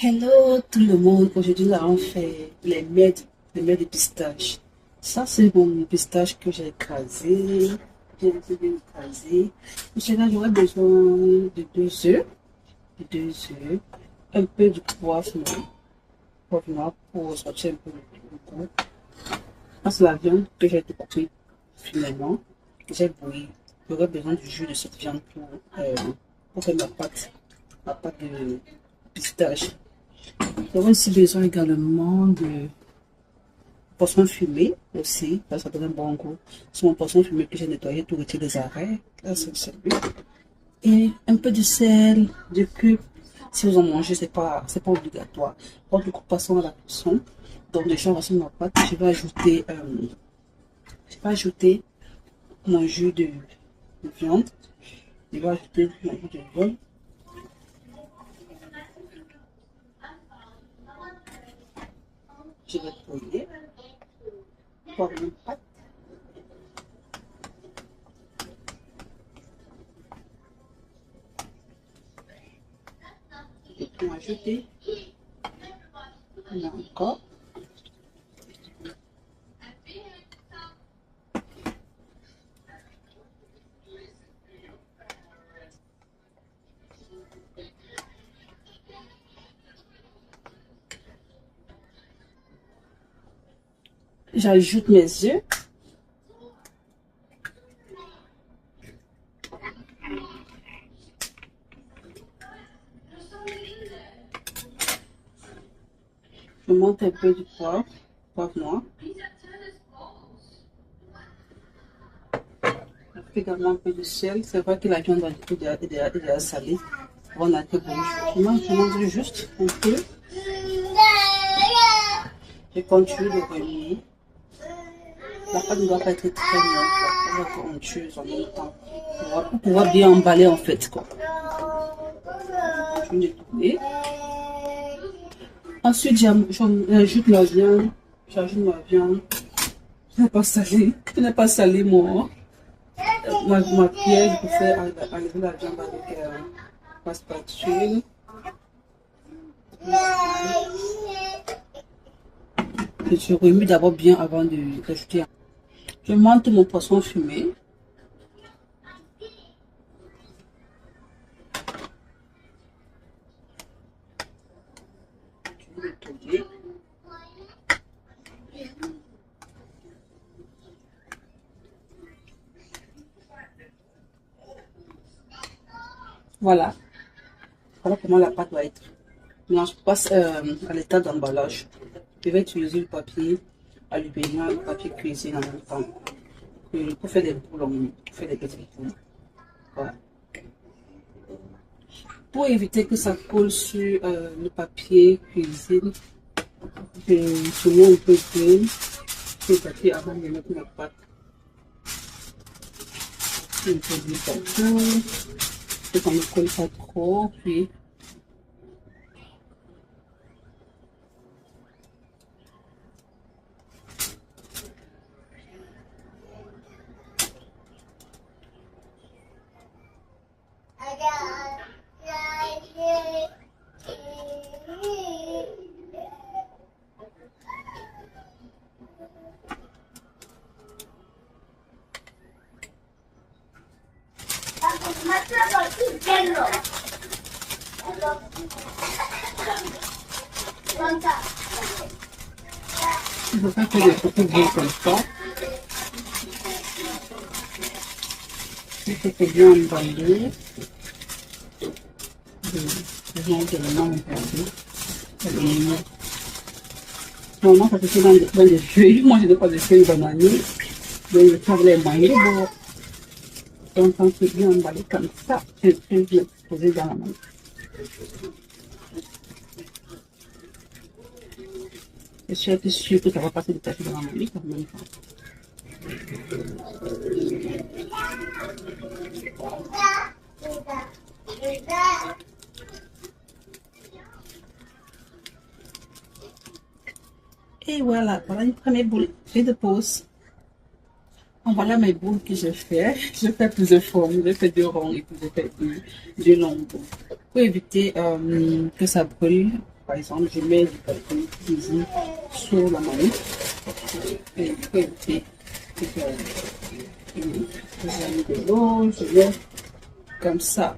Hello tout le monde, aujourd'hui nous allons faire les mets de pistache. Ça c'est mon pistache que j'ai écrasé, j'ai laissé bien écrasé. Pour cela j'aurai besoin de deux œufs, un peu de poivre noir pour sortir un peu le goût. Ça c'est la viande que j'ai découpée finement, que j'ai bouillie. J'aurai besoin du jus de cette viande pour faire ma pâte de pistache. Nous avons aussi besoin également de poisson fumé aussi, ça donne un bon goût. C'est mon poisson fumé que j'ai nettoyé, tout retiré des arrêts. Là, c'est celui. Et un peu de sel, de cube. Si vous en mangez, c'est pas obligatoire. Bon, du coup, passons à la cuisson. Donc, déjà, voici ma pâte. Je vais ajouter mon jus de viande. Je vais ajouter mon jus de viande. Je vais poêler pour une pâte. Et puis ajouter encore. J'ajoute mes œufs. Je monte un peu du poivre noir. J'ajoute également un peu de sel. C'est vrai que la viande est déjà salée. On a fait je mange juste un peu. Je continue de remuer. La pâte ne doit pas être très molle. Elle doit être onctueuse en même temps. Pour pouvoir bien emballer en fait. Quoi. Je continue de tourner. Ensuite, j'ajoute ma viande. Je n'ai pas salé. Je n'ai pas salé ma cuillère. Je peux faire enlever la viande avec ma spatule. Je remue d'abord bien avant d'ajouter. Je monte mon poisson fumé. Je vais tourner. Voilà. Voilà comment la pâte va être. Maintenant, je passe à l'état d'emballage. Je vais utiliser le papier aluminium, le papier cuisine en même temps. Pour faire des boules, pour faire des petits boules. Voilà. Pour éviter que ça colle sur le papier cuisine, je mets un peu d'huile sur le papier avant de mettre la pâte. Un peu d'huile partout, que ça ne colle pas trop, puis je vais faire des petits boules comme ça. Je fais bien emballer. Je vais également emballer. Normalement, ça se fait dans des feuilles. Moi, je n'ai pas de feuilles bananières. Donc, je vais les manger. Donc, quand c'est bien emballé comme ça, je vais le poser dans la main. Je suis assez sûre que ça va passer de tacher dans la main en même temps. Et voilà une première boule. Je dépose. Voilà mes boules que j'ai fait. Je fais plusieurs formes. Je fais deux ronds et puis je fais deux longues boules. Pour éviter que ça brûle, par exemple, je mets du papier cuisine sur la marmite et pour éviter que je mets de l'eau, je mets comme ça.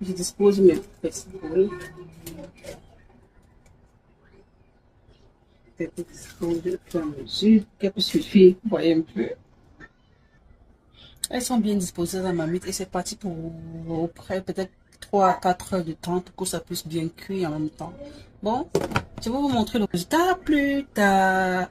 Je dispose mes vegetables. Je dispose au fur et à mesure. Qu'elle peut suffire, vous voyez un peu. Elles sont bien disposées dans la marmite et c'est parti pour près peut-être 3 à 4 heures de temps pour que ça puisse bien cuire en même temps. Bon, je vais vous montrer le résultat plus tard.